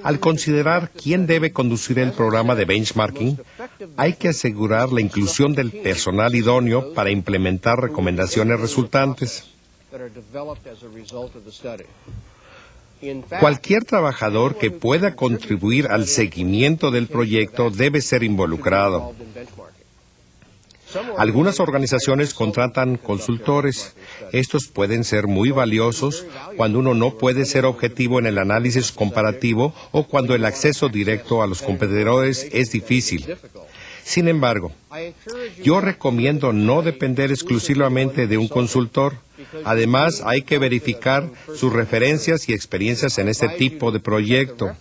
Al considerar quién debe conducir el programa de benchmarking, hay que asegurar la inclusión del personal idóneo para implementar recomendaciones resultantes. Cualquier trabajador que pueda contribuir al seguimiento del proyecto debe ser involucrado. Algunas organizaciones contratan consultores. Estos pueden ser muy valiosos cuando uno no puede ser objetivo en el análisis comparativo o cuando el acceso directo a los competidores es difícil. Sin embargo, yo recomiendo no depender exclusivamente de un consultor. Además, hay que verificar sus referencias y experiencias en este tipo de proyecto.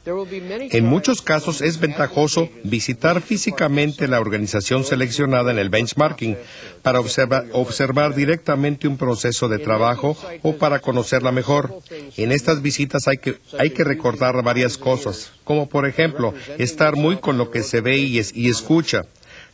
En muchos casos es ventajoso visitar físicamente la organización seleccionada en el benchmarking para observar directamente un proceso de trabajo o para conocerla mejor. En estas visitas hay que recordar varias cosas, como por ejemplo, estar muy con lo que se ve y escucha.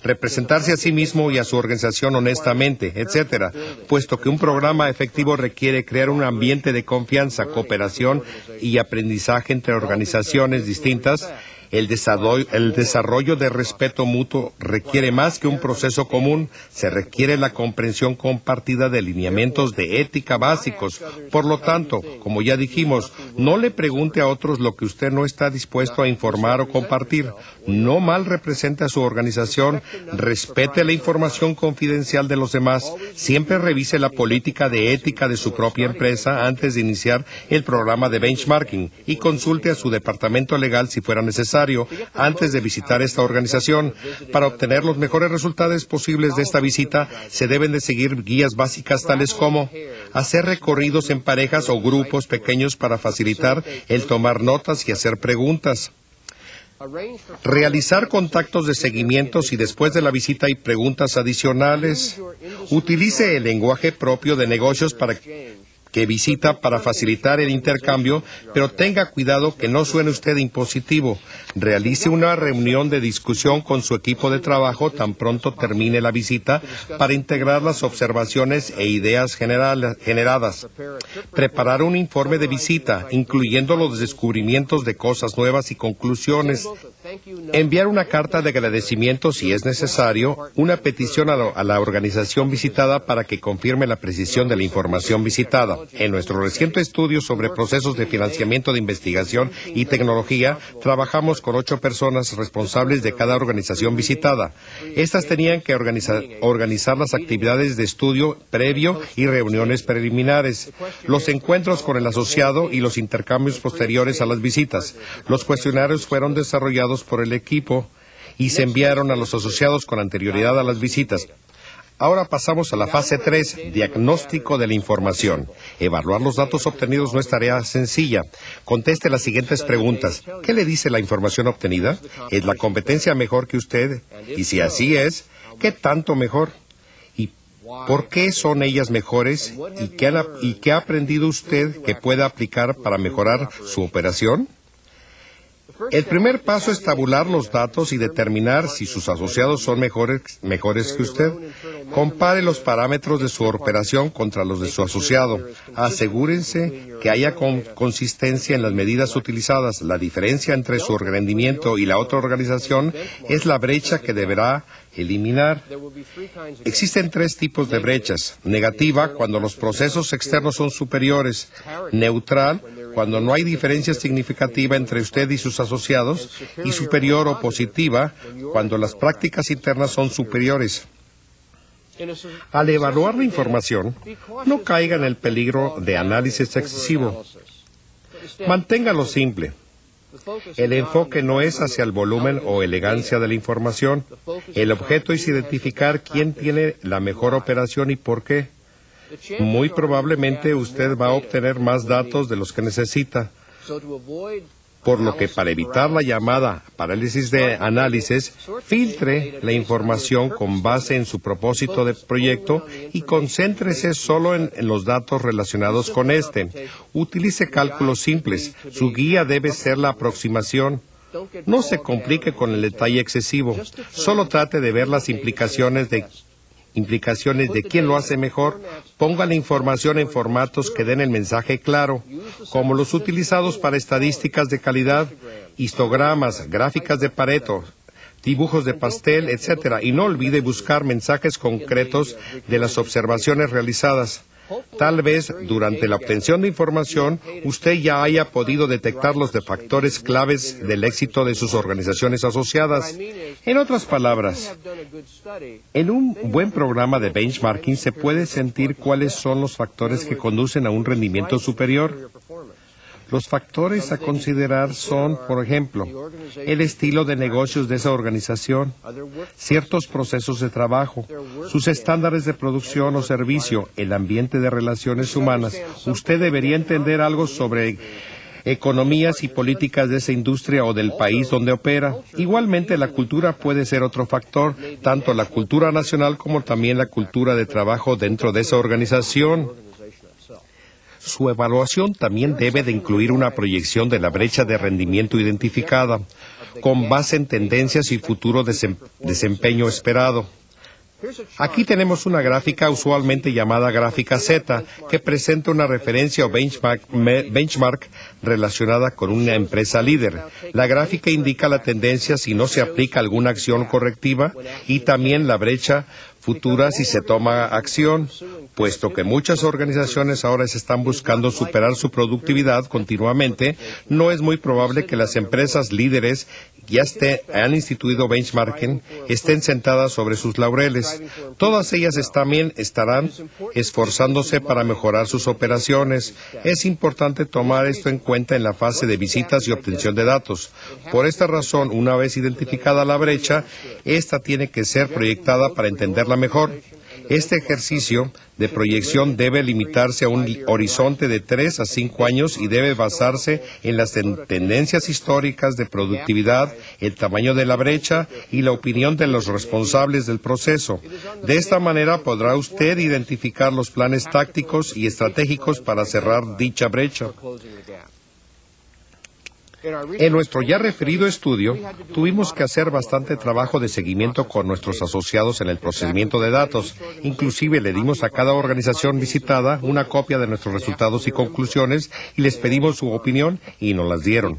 Representarse a sí mismo y a su organización honestamente, etcétera, puesto que un programa efectivo requiere crear un ambiente de confianza, cooperación y aprendizaje entre organizaciones distintas. El desarrollo de respeto mutuo requiere más que un proceso común, se requiere la comprensión compartida de lineamientos de ética básicos. Por lo tanto, como ya dijimos, no le pregunte a otros lo que usted no está dispuesto a informar o compartir. No mal represente a su organización, respete la información confidencial de los demás, siempre revise la política de ética de su propia empresa antes de iniciar el programa de benchmarking y consulte a su departamento legal si fuera necesario antes de visitar esta organización. Para obtener los mejores resultados posibles de esta visita, se deben de seguir guías básicas tales como hacer recorridos en parejas o grupos pequeños para facilitar el tomar notas y hacer preguntas. Realizar contactos de seguimiento si después de la visita hay preguntas adicionales. Utilice el lenguaje propio de negocios que visita para facilitar el intercambio, pero tenga cuidado que no suene usted impositivo. Realice una reunión de discusión con su equipo de trabajo tan pronto termine la visita para integrar las observaciones e ideas generadas. Preparar un informe de visita, incluyendo los descubrimientos de cosas nuevas y conclusiones. Enviar una carta de agradecimiento si es necesario, una petición a la organización visitada para que confirme la precisión de la información visitada. En nuestro reciente estudio sobre procesos de financiamiento de investigación y tecnología, trabajamos con 8 personas responsables de cada organización visitada. Estas tenían que organizar las actividades de estudio previo y reuniones preliminares, los encuentros con el asociado y los intercambios posteriores a las visitas. Los cuestionarios fueron desarrollados por el equipo y se enviaron a los asociados con anterioridad a las visitas. Ahora pasamos a la fase 3, diagnóstico de la información. Evaluar los datos obtenidos no es tarea sencilla. Conteste las siguientes preguntas. ¿Qué le dice la información obtenida? ¿Es la competencia mejor que usted? Y si así es, ¿qué tanto mejor? ¿Y por qué son ellas mejores? ¿Y qué ha aprendido usted que pueda aplicar para mejorar su operación? El primer paso es tabular los datos y determinar si sus asociados son mejores que usted. Compare los parámetros de su operación contra los de su asociado. Asegúrense que haya consistencia en las medidas utilizadas. La diferencia entre su rendimiento y la otra organización es la brecha que deberá eliminar. Existen 3 tipos de brechas. Negativa, cuando los procesos externos son superiores. Neutral, cuando no hay diferencia significativa entre usted y sus asociados. Y superior o positiva, cuando las prácticas internas son superiores. Al evaluar la información, no caiga en el peligro de análisis excesivo. Manténgalo simple. El enfoque no es hacia el volumen o elegancia de la información. El objeto es identificar quién tiene la mejor operación y por qué. Muy probablemente usted va a obtener más datos de los que necesita. Por lo que para evitar la llamada parálisis de análisis, filtre la información con base en su propósito de proyecto y concéntrese solo en los datos relacionados con este. Utilice cálculos simples. Su guía debe ser la aproximación. No se complique con el detalle excesivo. Solo trate de ver las implicaciones implicaciones de quién lo hace mejor, ponga la información en formatos que den el mensaje claro, como los utilizados para estadísticas de calidad, histogramas, gráficas de Pareto, dibujos de pastel, etc. Y no olvide buscar mensajes concretos de las observaciones realizadas. Tal vez, durante la obtención de información, usted ya haya podido detectar los factores claves del éxito de sus organizaciones asociadas. En otras palabras, en un buen programa de benchmarking se puede sentir cuáles son los factores que conducen a un rendimiento superior. Los factores a considerar son, por ejemplo, el estilo de negocios de esa organización, ciertos procesos de trabajo, sus estándares de producción o servicio, el ambiente de relaciones humanas. Usted debería entender algo sobre economías y políticas de esa industria o del país donde opera. Igualmente, la cultura puede ser otro factor, tanto la cultura nacional como también la cultura de trabajo dentro de esa organización. Su evaluación también debe de incluir una proyección de la brecha de rendimiento identificada, con base en tendencias y futuro desempeño esperado. Aquí tenemos una gráfica usualmente llamada gráfica Z, que presenta una referencia o benchmark relacionada con una empresa líder. La gráfica indica la tendencia si no se aplica alguna acción correctiva y también la brecha futura si se toma acción, puesto que muchas organizaciones ahora se están buscando superar su productividad continuamente. No es muy probable que las empresas líderes han instituido benchmarking, estén sentadas sobre sus laureles. Todas ellas también estarán esforzándose para mejorar sus operaciones. Es importante tomar esto en cuenta en la fase de visitas y obtención de datos. Por esta razón, una vez identificada la brecha, esta tiene que ser proyectada para entenderla mejor. Este ejercicio de proyección debe limitarse a un horizonte de 3 a 5 años y debe basarse en las tendencias históricas de productividad, el tamaño de la brecha y la opinión de los responsables del proceso. De esta manera podrá usted identificar los planes tácticos y estratégicos para cerrar dicha brecha. En nuestro ya referido estudio, tuvimos que hacer bastante trabajo de seguimiento con nuestros asociados en el procesamiento de datos. Inclusive le dimos a cada organización visitada una copia de nuestros resultados y conclusiones y les pedimos su opinión y nos las dieron.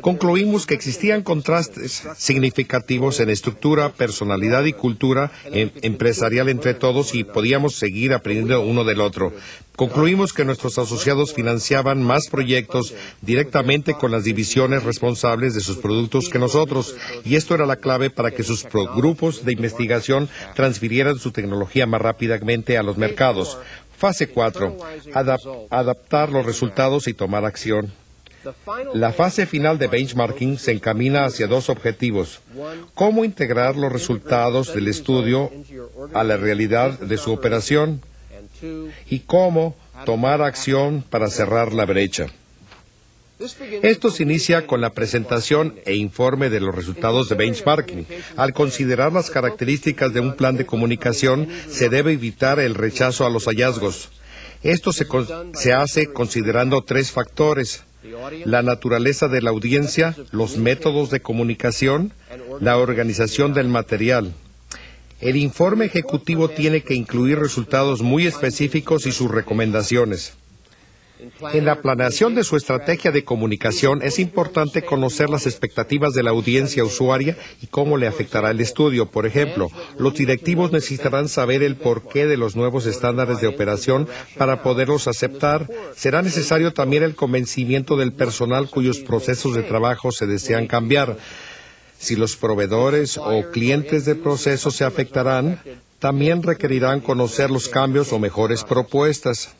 Concluimos que existían contrastes significativos en estructura, personalidad y cultura empresarial entre todos y podíamos seguir aprendiendo uno del otro. Concluimos que nuestros asociados financiaban más proyectos directamente con las divisiones responsables de sus productos que nosotros, y esto era la clave para que sus grupos de investigación transfirieran su tecnología más rápidamente a los mercados. Fase 4. Adaptar los resultados y tomar acción. La fase final de benchmarking se encamina hacia dos objetivos: cómo integrar los resultados del estudio a la realidad de su operación y cómo tomar acción para cerrar la brecha. Esto se inicia con la presentación e informe de los resultados de benchmarking. Al considerar las características de un plan de comunicación, se debe evitar el rechazo a los hallazgos. Esto se hace considerando 3 factores: la naturaleza de la audiencia, los métodos de comunicación, la organización del material. El informe ejecutivo tiene que incluir resultados muy específicos y sus recomendaciones. En la planeación de su estrategia de comunicación es importante conocer las expectativas de la audiencia usuaria y cómo le afectará el estudio. Por ejemplo, los directivos necesitarán saber el porqué de los nuevos estándares de operación para poderlos aceptar. Será necesario también el convencimiento del personal cuyos procesos de trabajo se desean cambiar. Si los proveedores o clientes de procesos se afectarán, también requerirán conocer los cambios o mejores propuestas.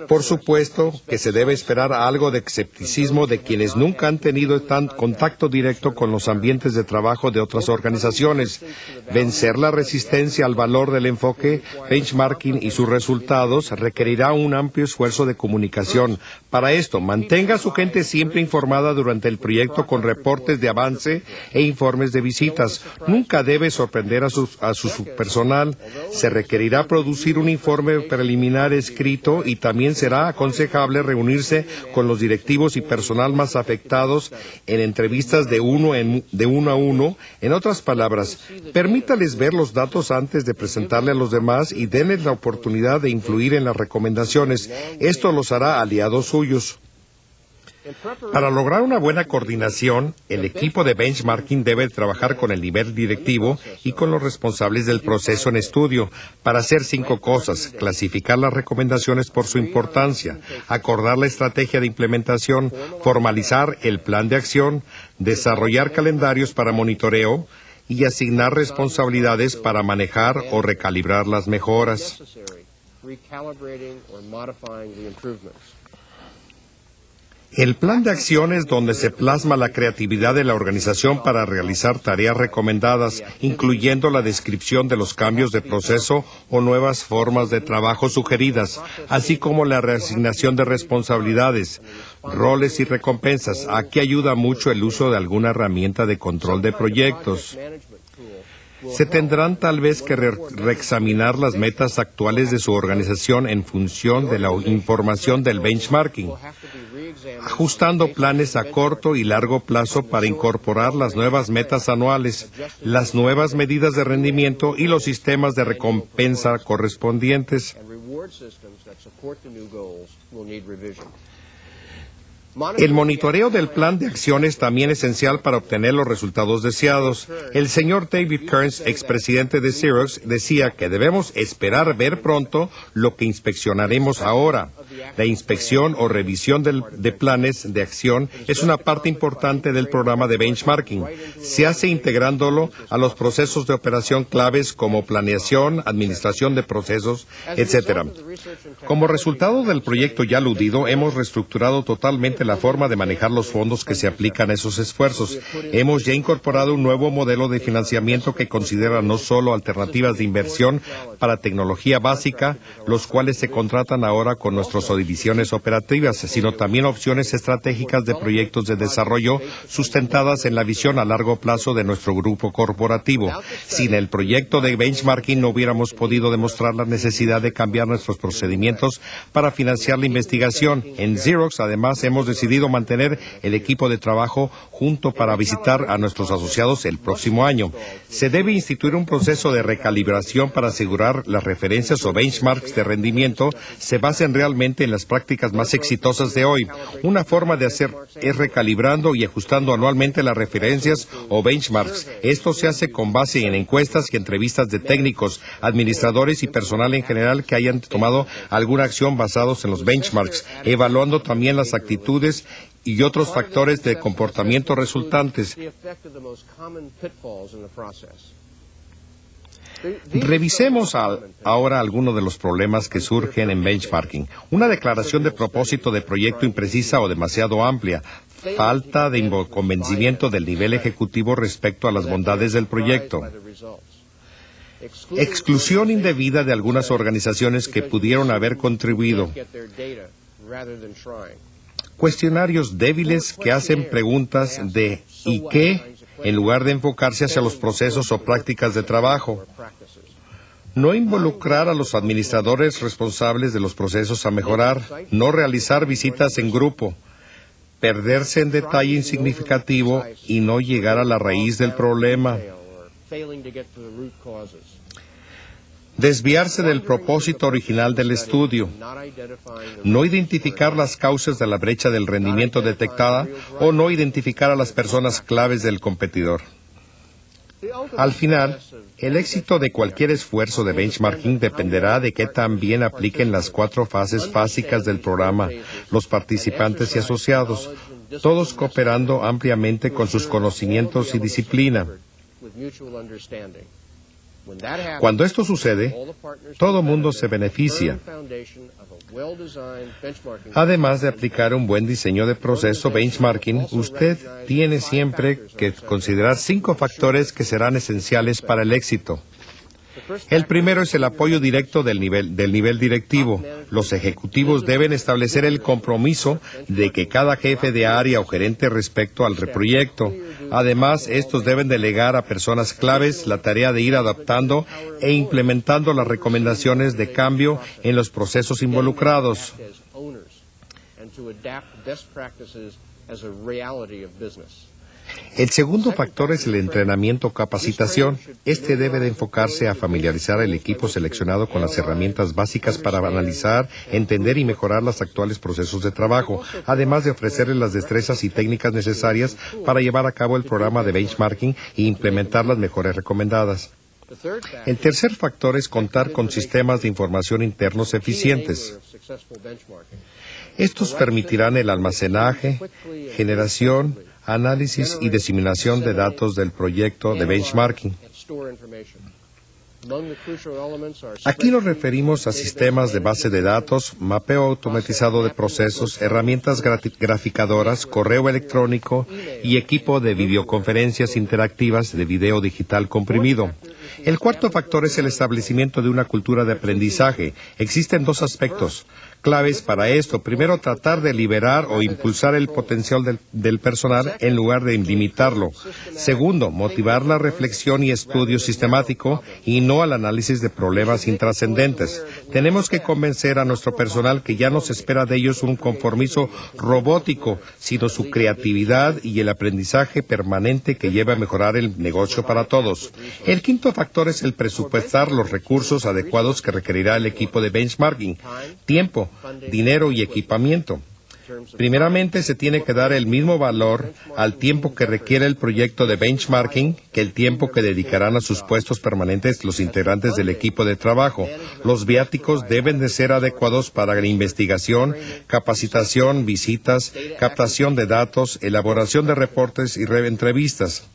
Por supuesto que se debe esperar algo de escepticismo de quienes nunca han tenido contacto directo con los ambientes de trabajo de otras organizaciones. Vencer la resistencia al valor del enfoque benchmarking y sus resultados requerirá un amplio esfuerzo de comunicación. Para esto, mantenga a su gente siempre informada durante el proyecto con reportes de avance e informes de visitas. Nunca debe sorprender a su personal. Se requerirá producir un informe preliminar escrito y también será aconsejable reunirse con los directivos y personal más afectados en entrevistas de uno a uno. En otras palabras, permítales ver los datos antes de presentarle a los demás y denles la oportunidad de influir en las recomendaciones. Esto los hará aliados suyos. Para lograr una buena coordinación, el equipo de benchmarking debe trabajar con el nivel directivo y con los responsables del proceso en estudio para hacer 5 cosas: clasificar las recomendaciones por su importancia, acordar la estrategia de implementación, formalizar el plan de acción, desarrollar calendarios para monitoreo y asignar responsabilidades para manejar o recalibrar las mejoras. El plan de acción es donde se plasma la creatividad de la organización para realizar tareas recomendadas, incluyendo la descripción de los cambios de proceso o nuevas formas de trabajo sugeridas, así como la reasignación de responsabilidades, roles y recompensas. Aquí ayuda mucho el uso de alguna herramienta de control de proyectos. Se tendrán tal vez que reexaminar las metas actuales de su organización en función de la información del benchmarking, ajustando planes a corto y largo plazo para incorporar las nuevas metas anuales, las nuevas medidas de rendimiento y los sistemas de recompensa correspondientes. El monitoreo del plan de acción es también esencial para obtener los resultados deseados. El señor David Kearns, expresidente de Xerox, decía que debemos esperar ver pronto lo que inspeccionaremos ahora. La inspección o revisión de planes de acción es una parte importante del programa de benchmarking. Se hace integrándolo a los procesos de operación claves como planeación, administración de procesos, etc. Como resultado del proyecto ya aludido, hemos reestructurado totalmente la forma de manejar los fondos que se aplican a esos esfuerzos. Hemos ya incorporado un nuevo modelo de financiamiento que considera no solo alternativas de inversión para tecnología básica, los cuales se contratan ahora con nuestras divisiones operativas, sino también opciones estratégicas de proyectos de desarrollo sustentadas en la visión a largo plazo de nuestro grupo corporativo. Sin el proyecto de benchmarking no hubiéramos podido demostrar la necesidad de cambiar nuestros procedimientos para financiar la investigación. En Xerox, además, hemos decidido mantener el equipo de trabajo junto para visitar a nuestros asociados el próximo año. Se debe instituir un proceso de recalibración para asegurar las referencias o benchmarks de rendimiento se basen realmente en las prácticas más exitosas de hoy. Una forma de hacer es recalibrando y ajustando anualmente las referencias o benchmarks. Esto se hace con base en encuestas y entrevistas de técnicos, administradores y personal en general que hayan tomado alguna acción basados en los benchmarks, evaluando también las actitudes y otros factores de comportamiento resultantes. Revisemos ahora algunos de los problemas que surgen en benchmarking. Una declaración de propósito de proyecto imprecisa o demasiado amplia. Falta de convencimiento del nivel ejecutivo respecto a las bondades del proyecto. Exclusión indebida de algunas organizaciones que pudieron haber contribuido. Cuestionarios débiles que hacen preguntas de ¿y qué?, en lugar de enfocarse hacia los procesos o prácticas de trabajo. No involucrar a los administradores responsables de los procesos a mejorar. No realizar visitas en grupo. Perderse en detalle insignificativo y no llegar a la raíz del problema. Desviarse del propósito original del estudio. No identificar las causas de la brecha del rendimiento detectada o no identificar a las personas claves del competidor. Al final, el éxito de cualquier esfuerzo de benchmarking dependerá de que también apliquen las 4 fases básicas del programa, los participantes y asociados, todos cooperando ampliamente con sus conocimientos y disciplina. Cuando esto sucede, todo mundo se beneficia. Además de aplicar un buen diseño de proceso benchmarking, usted tiene siempre que considerar 5 factores que serán esenciales para el éxito. El primero es el apoyo directo del nivel directivo. Los ejecutivos deben establecer el compromiso de que cada jefe de área o gerente respecto al proyecto. Además, estos deben delegar a personas claves la tarea de ir adaptando e implementando las recomendaciones de cambio en los procesos involucrados. El segundo factor es el entrenamiento o capacitación. Este debe de enfocarse a familiarizar al equipo seleccionado con las herramientas básicas para analizar, entender y mejorar los actuales procesos de trabajo, además de ofrecerles las destrezas y técnicas necesarias para llevar a cabo el programa de benchmarking e implementar las mejores recomendadas. El tercer factor es contar con sistemas de información internos eficientes. Estos permitirán el almacenaje, generación, análisis y diseminación de datos del proyecto de benchmarking. Aquí nos referimos a sistemas de base de datos, mapeo automatizado de procesos, herramientas graficadoras, correo electrónico y equipo de videoconferencias interactivas de video digital comprimido. El cuarto factor es el establecimiento de una cultura de aprendizaje. Existen dos aspectos claves para esto. Primero, tratar de liberar o impulsar el potencial del personal en lugar de limitarlo. Segundo, motivar la reflexión y estudio sistemático y no al análisis de problemas intrascendentes. Tenemos que convencer a nuestro personal que ya no se espera de ellos un conformismo robótico, sino su creatividad y el aprendizaje permanente que lleva a mejorar el negocio para todos. El quinto factor es el presupuestar los recursos adecuados que requerirá el equipo de benchmarking: tiempo, dinero y equipamiento. Primeramente, se tiene que dar el mismo valor al tiempo que requiere el proyecto de benchmarking que el tiempo que dedicarán a sus puestos permanentes los integrantes del equipo de trabajo. Los viáticos deben de ser adecuados para la investigación, capacitación, visitas, captación de datos, elaboración de reportes y entrevistas.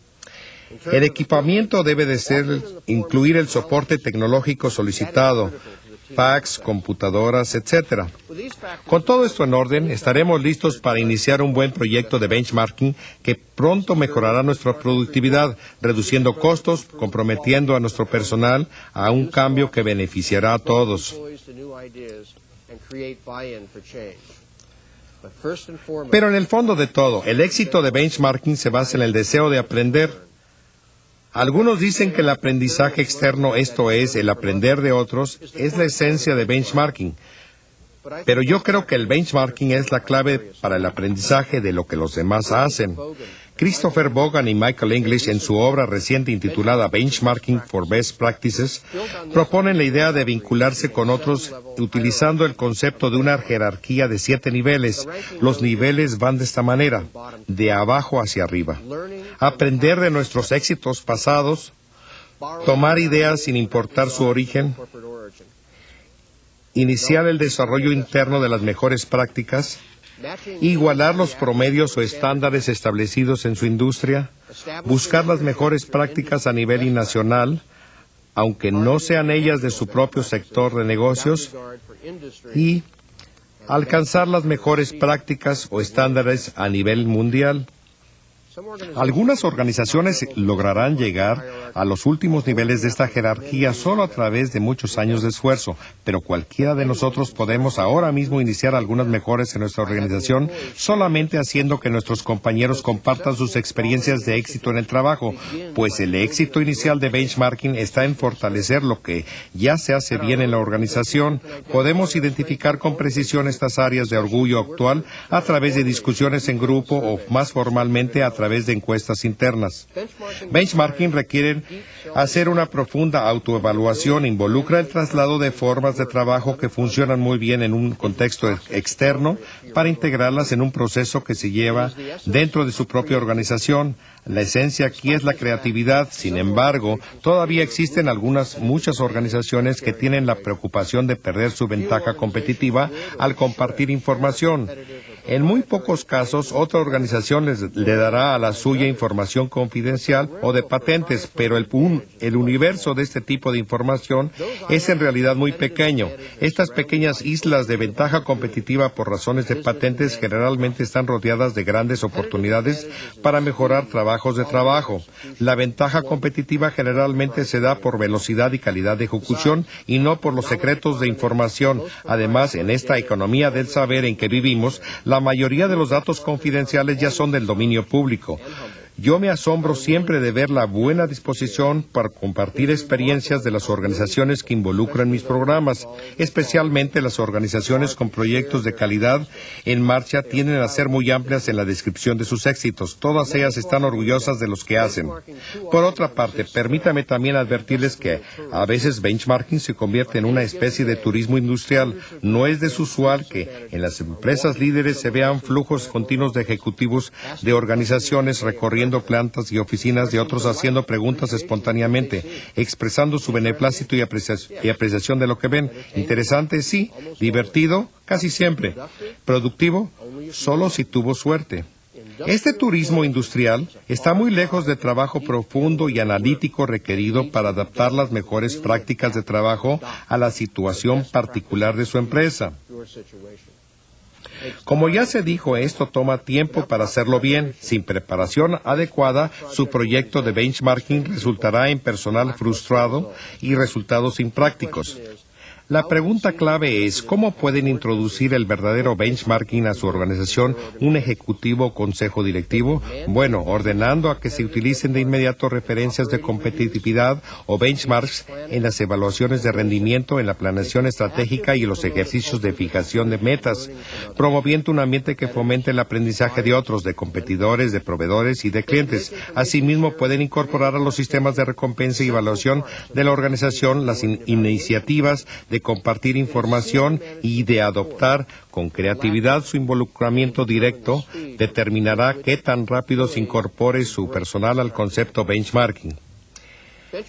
El equipamiento debe de incluir el soporte tecnológico solicitado, fax, computadoras, etc. Con todo esto en orden, estaremos listos para iniciar un buen proyecto de benchmarking que pronto mejorará nuestra productividad, reduciendo costos, comprometiendo a nuestro personal a un cambio que beneficiará a todos. Pero en el fondo de todo, el éxito de benchmarking se basa en el deseo de aprender. Algunos dicen que el aprendizaje externo, esto es, el aprender de otros, es la esencia de benchmarking. Pero yo creo que el benchmarking es la clave para el aprendizaje de lo que los demás hacen. Christopher Bogan y Michael English, en su obra reciente intitulada Benchmarking for Best Practices, proponen la idea de vincularse con otros utilizando el concepto de una jerarquía de 7 niveles. Los niveles van de esta manera, de abajo hacia arriba. Aprender de nuestros éxitos pasados, tomar ideas sin importar su origen, iniciar el desarrollo interno de las mejores prácticas, igualar los promedios o estándares establecidos en su industria, buscar las mejores prácticas a nivel nacional, aunque no sean ellas de su propio sector de negocios, y alcanzar las mejores prácticas o estándares a nivel mundial. Algunas organizaciones lograrán llegar a los últimos niveles de esta jerarquía solo a través de muchos años de esfuerzo, pero cualquiera de nosotros podemos ahora mismo iniciar algunas mejoras en nuestra organización solamente haciendo que nuestros compañeros compartan sus experiencias de éxito en el trabajo, pues el éxito inicial de benchmarking está en fortalecer lo que ya se hace bien en la organización. Podemos identificar con precisión estas áreas de orgullo actual a través de discusiones en grupo o más formalmente a través de encuestas internas. Benchmarking requiere hacer una profunda autoevaluación, involucra el traslado de formas de trabajo que funcionan muy bien en un contexto externo para integrarlas en un proceso que se lleva dentro de su propia organización. La esencia aquí es la creatividad. Sin embargo, todavía existen muchas organizaciones que tienen la preocupación de perder su ventaja competitiva al compartir información. En muy pocos casos, otra organización le dará a la suya información confidencial o de patentes, pero el universo de este tipo de información es en realidad muy pequeño. Estas pequeñas islas de ventaja competitiva por razones de patentes generalmente están rodeadas de grandes oportunidades para mejorar trabajos de trabajo. La ventaja competitiva generalmente se da por velocidad y calidad de ejecución y no por los secretos de información. Además, en esta economía del saber en que vivimos, la mayoría de los datos confidenciales ya son del dominio público. Yo me asombro siempre de ver la buena disposición para compartir experiencias de las organizaciones que involucran mis programas, especialmente las organizaciones con proyectos de calidad en marcha tienden a ser muy amplias en la descripción de sus éxitos. Todas ellas están orgullosas de los que hacen. Por otra parte, permítame también advertirles que a veces benchmarking se convierte en una especie de turismo industrial. No es desusual que en las empresas líderes se vean flujos continuos de ejecutivos de organizaciones recorriendo plantas y oficinas de otros haciendo preguntas espontáneamente, expresando su beneplácito y apreciación de lo que ven. Interesante, sí. Divertido, casi siempre. Productivo, solo si tuvo suerte. Este turismo industrial está muy lejos del trabajo profundo y analítico requerido para adaptar las mejores prácticas de trabajo a la situación particular de su empresa. Como ya se dijo, esto toma tiempo para hacerlo bien. Sin preparación adecuada, su proyecto de benchmarking resultará en personal frustrado y resultados imprácticos. La pregunta clave es, ¿cómo pueden introducir el verdadero benchmarking a su organización un ejecutivo o consejo directivo? Bueno, ordenando a que se utilicen de inmediato referencias de competitividad o benchmarks en las evaluaciones de rendimiento, en la planeación estratégica y en los ejercicios de fijación de metas, promoviendo un ambiente que fomente el aprendizaje de otros, de competidores, de proveedores y de clientes. Asimismo, pueden incorporar a los sistemas de recompensa y evaluación de la organización las iniciativas de compartir información y de adoptar con creatividad su involucramiento directo, determinará qué tan rápido se incorpore su personal al concepto benchmarking.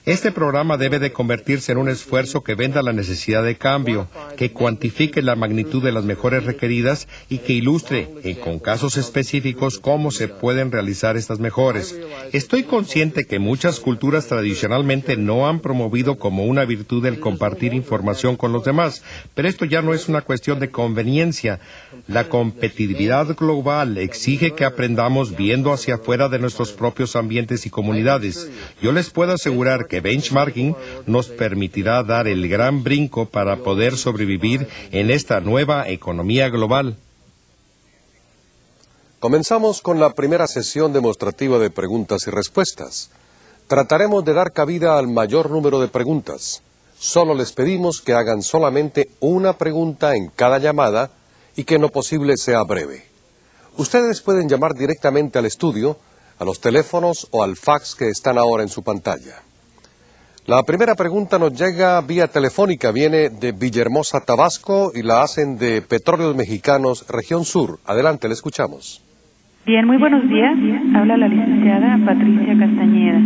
Este programa debe de convertirse en un esfuerzo que venda la necesidad de cambio, que cuantifique la magnitud de las mejoras requeridas y que ilustre, con casos específicos, cómo se pueden realizar estas mejoras. Estoy consciente que muchas culturas tradicionalmente no han promovido como una virtud el compartir información con los demás, pero esto ya no es una cuestión de conveniencia. La competitividad global exige que aprendamos viendo hacia afuera de nuestros propios ambientes y comunidades. Yo les puedo asegurar que benchmarking nos permitirá dar el gran brinco para poder sobrevivir en esta nueva economía global. Comenzamos con la primera sesión demostrativa de preguntas y respuestas. Trataremos de dar cabida al mayor número de preguntas. Solo les pedimos que hagan solamente una pregunta en cada llamada y que en lo posible sea breve. Ustedes pueden llamar directamente al estudio, a los teléfonos o al fax que están ahora en su pantalla. La primera pregunta nos llega vía telefónica, viene de Villahermosa, Tabasco, y la hacen de Petróleos Mexicanos, Región Sur. Adelante, le escuchamos. Bien, muy buenos días. Habla la licenciada Patricia Castañeda,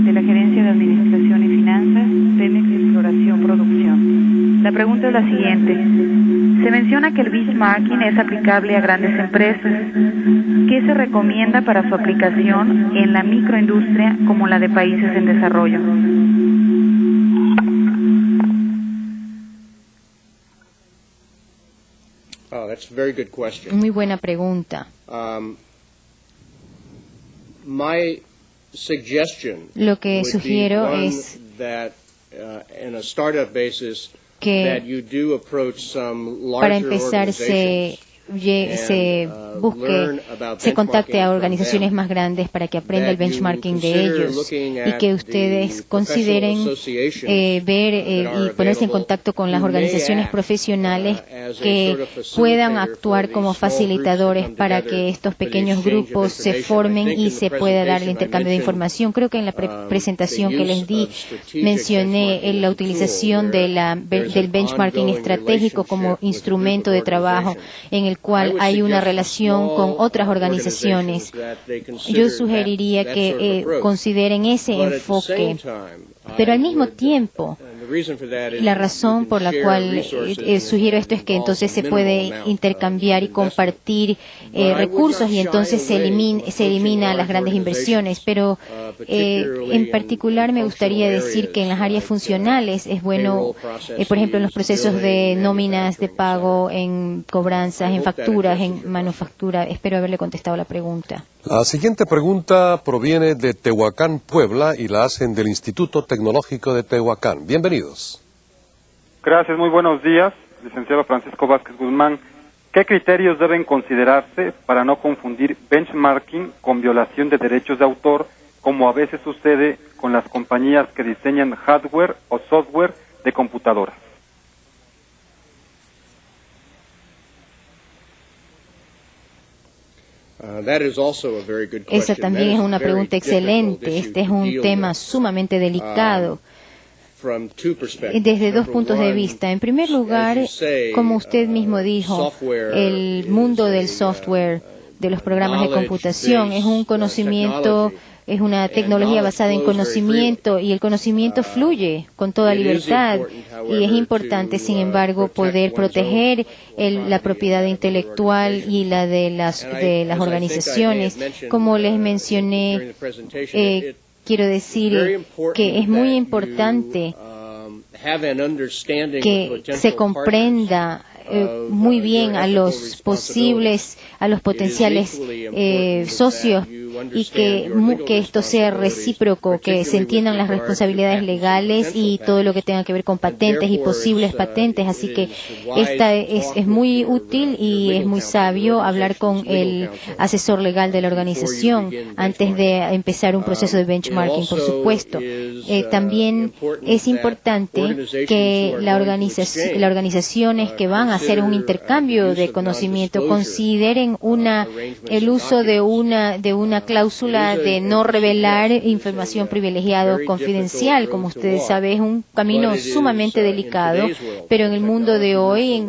de la Gerencia de Administración y Finanzas, Pemex Exploración Producción. La pregunta es la siguiente. Se menciona que el benchmarking es aplicable a grandes empresas. ¿Qué se recomienda para su aplicación en la microindustria como la de países en desarrollo? Muy buena pregunta. Lo que sugiero es que para empezar se contacte a organizaciones más grandes para que aprenda el benchmarking de ellos y que ustedes consideren ver y ponerse en contacto con las organizaciones profesionales que puedan actuar como facilitadores para que estos pequeños grupos se formen y se pueda dar el intercambio de información. Creo que en la presentación que les di mencioné la utilización del benchmarking estratégico como instrumento de trabajo en el cual hay una relación con otras organizaciones. Yo sugeriría que consideren ese enfoque, pero al mismo tiempo La razón por la cual sugiero esto es que entonces se puede intercambiar y compartir recursos y entonces se elimina las grandes inversiones. Pero en particular me gustaría decir que en las áreas funcionales es bueno, por ejemplo, en los procesos de nóminas de pago, en cobranzas, en facturas, en manufactura. Espero haberle contestado la pregunta. La siguiente pregunta proviene de Tehuacán, Puebla, y la hacen del Instituto Tecnológico de Tehuacán. Bienvenidos. Gracias, muy buenos días, licenciado Francisco Vázquez Guzmán. ¿Qué criterios deben considerarse para no confundir benchmarking con violación de derechos de autor, como a veces sucede con las compañías que diseñan hardware o software de computadoras? Esa también es una pregunta excelente. Este es un tema sumamente delicado desde dos puntos de vista. En primer lugar, como usted mismo dijo, el mundo del software, de los programas de computación, es un conocimiento, es una tecnología basada en conocimiento y el conocimiento fluye con toda libertad y es importante, sin embargo, poder proteger la propiedad intelectual y la de las organizaciones. Como les mencioné, quiero decir que es muy importante que se comprenda muy bien a los potenciales socios y que esto sea recíproco, que se entiendan las responsabilidades legales y todo lo que tenga que ver con patentes y posibles patentes. Así que esta es muy útil y es muy sabio hablar con el asesor legal de la organización antes de empezar un proceso de benchmarking, por supuesto. También es importante que las organizaciones que van a hacer un intercambio de conocimiento consideren el uso de una cláusula de no revelar información privilegiada o confidencial. Como ustedes saben, es un camino sumamente delicado, pero en el mundo de hoy,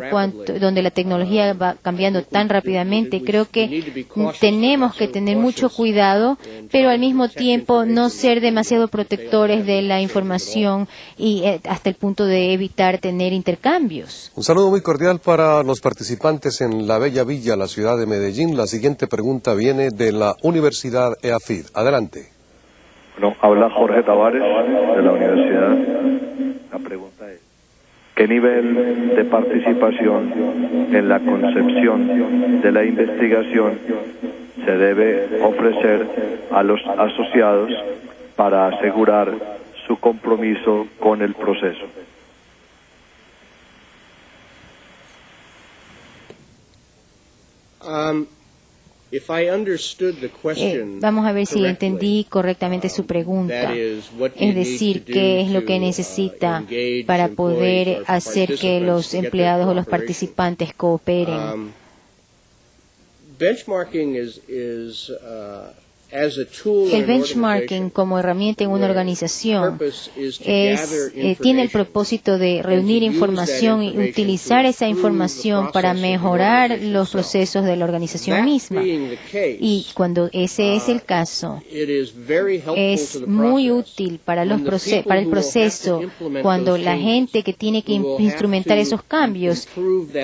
donde la tecnología va cambiando tan rápidamente, creo que tenemos que tener mucho cuidado, pero al mismo tiempo no ser demasiado protectores de la información y hasta el punto de evitar tener intercambios. Un saludo muy cordial para los participantes en la bella villa, la ciudad de Medellín. La siguiente pregunta viene de la Universidad EAFID. Adelante. Bueno, habla Jorge Tavares de la universidad. La pregunta es: ¿qué nivel de participación en la concepción de la investigación se debe ofrecer a los asociados para asegurar su compromiso con el proceso? Vamos a ver si entendí correctamente su pregunta. Es decir, ¿qué es lo que necesita para poder hacer que los empleados o los participantes cooperen? El benchmarking como herramienta en una organización tiene el propósito de reunir información y utilizar esa información para mejorar los procesos de la organización misma. Y cuando ese es el caso, es muy útil para el proceso cuando la gente que tiene que instrumentar esos cambios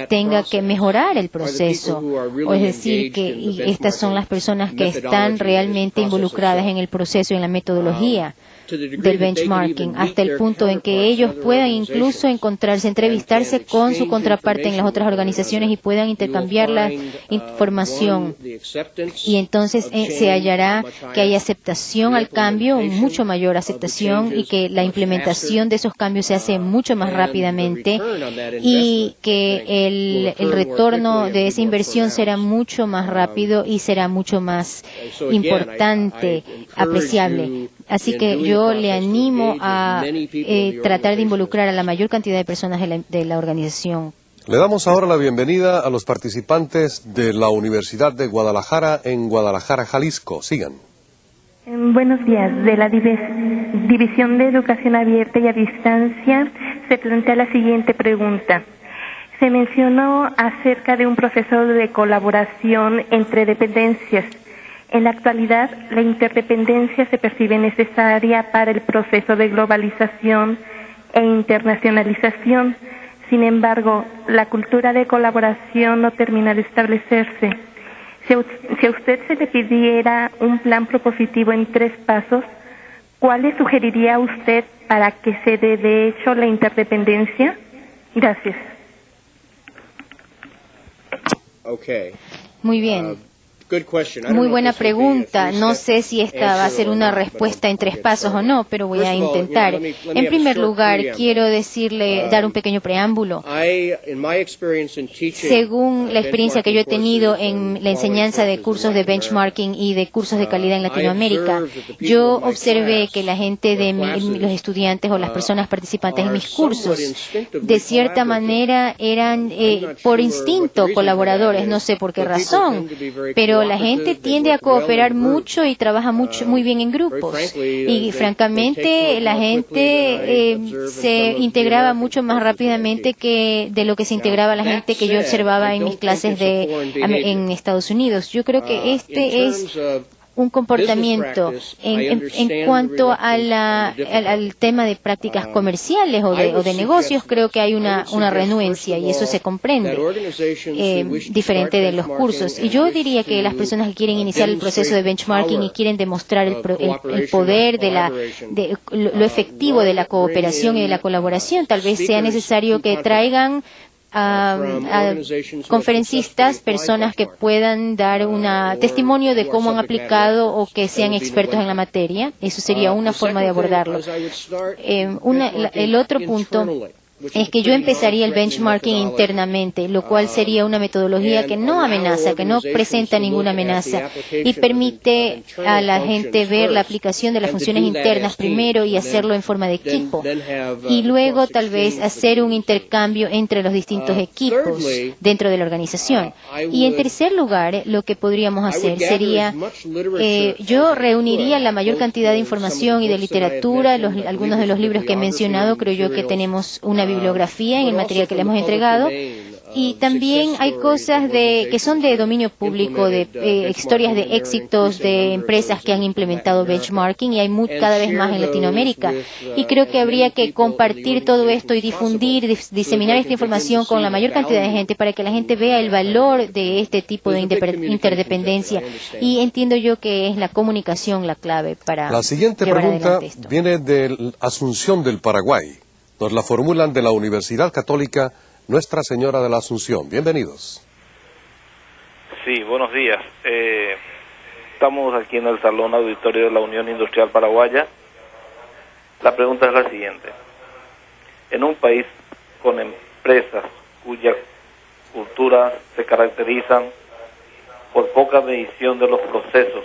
tenga que mejorar el proceso. O es decir, que estas son las personas que están realmente involucradas en el proceso y en la metodología del benchmarking, hasta el punto en que ellos puedan incluso entrevistarse con su contraparte en las otras organizaciones y puedan intercambiar la información. Y entonces se hallará que hay aceptación al cambio, mucho mayor aceptación, y que la implementación de esos cambios se hace mucho más rápidamente y que el retorno de esa inversión será mucho más rápido y será mucho más importante, apreciable. Así que yo le animo a tratar de involucrar a la mayor cantidad de personas de la organización. Le damos ahora la bienvenida a los participantes de la Universidad de Guadalajara en Guadalajara, Jalisco. Sigan. Buenos días. De la División de Educación Abierta y a Distancia se plantea la siguiente pregunta. Se mencionó acerca de un proceso de colaboración entre dependencias. En la actualidad, la interdependencia se percibe necesaria para el proceso de globalización e internacionalización. Sin embargo, la cultura de colaboración no termina de establecerse. Si a usted se le pidiera un plan propositivo en 3 pasos, ¿cuál le sugeriría a usted para que se dé de hecho la interdependencia? Gracias. Muy bien. Muy buena pregunta. No sé si esta va a ser una respuesta en 3 pasos o no, pero voy a intentar. En primer lugar, quiero dar un pequeño preámbulo. Según la experiencia que yo he tenido en la enseñanza de cursos de benchmarking y de cursos de calidad en Latinoamérica, yo observé que la gente los estudiantes o las personas participantes en mis cursos, de cierta manera eran por instinto colaboradores, no sé por qué razón, pero la gente tiende a cooperar mucho y trabaja muy bien en grupos. Y francamente, la gente se integraba mucho más rápidamente de lo que se integraba la gente que yo observaba en mis clases en Estados Unidos. Yo creo que este es un comportamiento en cuanto al tema de prácticas comerciales o de negocios. Creo que hay una renuencia y eso se comprende diferente de los cursos. Y yo diría que las personas que quieren iniciar el proceso de benchmarking y quieren demostrar el poder de lo efectivo de la cooperación y de la colaboración, tal vez sea necesario que traigan a conferencistas, personas que puedan dar un testimonio de cómo han aplicado o que sean expertos en la materia. Eso sería una forma de abordarlo. El otro punto es que yo empezaría el benchmarking internamente, lo cual sería una metodología que no amenaza, que no presenta ninguna amenaza y permite a la gente ver la aplicación de las funciones internas primero y hacerlo en forma de equipo. Y luego tal vez hacer un intercambio entre los distintos equipos dentro de la organización. Y en tercer lugar, lo que podríamos hacer sería, yo reuniría la mayor cantidad de información y de literatura, algunos de los libros que he mencionado, creo yo que tenemos una bibliografía en el material que le hemos entregado, y también hay cosas que son de dominio público, de historias de éxitos de empresas que han implementado benchmarking, y hay cada vez más en Latinoamérica. Y creo que habría que compartir todo esto y diseminar esta información con la mayor cantidad de gente para que la gente vea el valor de este tipo de interdependencia. Y entiendo yo que es la comunicación la clave para La siguiente pregunta viene de Asunción del Paraguay. Nos la formulan de la Universidad Católica Nuestra Señora de la Asunción. Bienvenidos. Sí, buenos días. Estamos aquí en el Salón Auditorio de la Unión Industrial Paraguaya. La pregunta es la siguiente. En un país con empresas cuya cultura se caracterizan por poca medición de los procesos,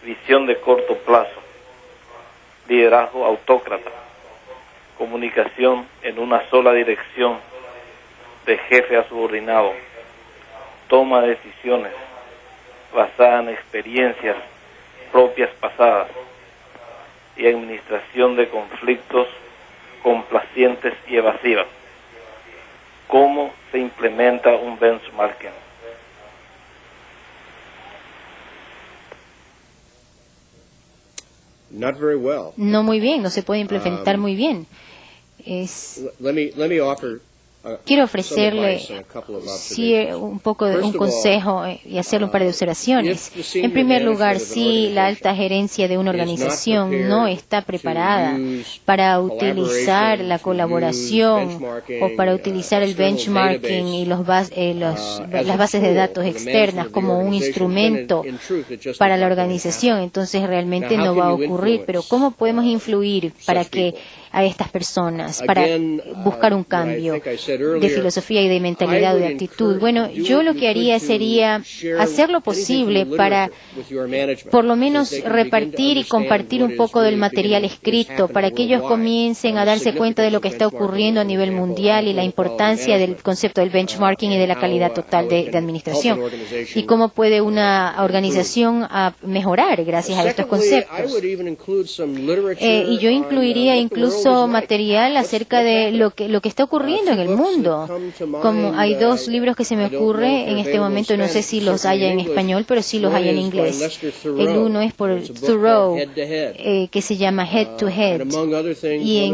visión de corto plazo, liderazgo autócrata, comunicación en una sola dirección de jefe a subordinado, toma de decisiones basada en experiencias propias pasadas y administración de conflictos complacientes y evasivas. ¿Cómo se implementa un benchmarking? No muy bien, no se puede implementar muy bien. Quiero ofrecerle un poco de un consejo y hacerle un par de observaciones. En primer lugar, si la alta gerencia de una organización no está preparada para utilizar la colaboración o para utilizar el benchmarking y las bases de datos externas como un instrumento para la organización, entonces realmente no va a ocurrir. Pero ¿cómo podemos influir para que a estas personas, para buscar un cambio de filosofía y de mentalidad o de actitud? Bueno, yo lo que haría sería hacer lo posible para por lo menos repartir y compartir un poco del material escrito para que ellos comiencen a darse cuenta de lo que está ocurriendo a nivel mundial y la importancia del concepto del benchmarking y de la calidad total de administración y cómo puede una organización mejorar gracias a estos conceptos. Y yo incluiría incluso famoso material acerca de lo que está ocurriendo en el mundo. Como hay dos libros que se me ocurre en este momento, no sé si los haya en español, pero sí los hay en inglés. El uno es por Thoreau, que se llama Head to Head, y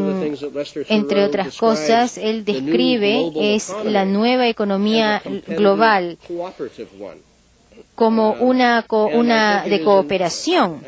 entre otras cosas, él describe es la nueva economía global como una de cooperación.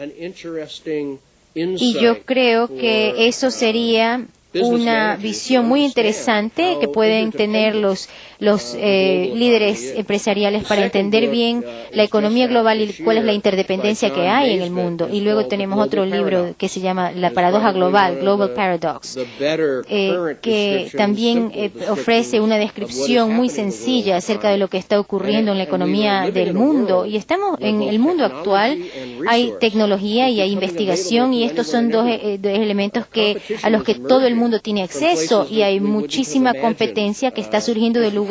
Y yo creo que eso sería una visión muy interesante que pueden tener los líderes empresariales para entender bien la economía global y cuál es la interdependencia que hay en el mundo. Y luego tenemos otro libro que se llama La paradoja global, Global Paradox, que también ofrece una descripción muy sencilla acerca de lo que está ocurriendo en la economía del mundo. Y estamos en el mundo actual, hay tecnología y hay investigación, y estos son dos elementos a los que todo el mundo tiene acceso, y hay muchísima competencia que está surgiendo de lugares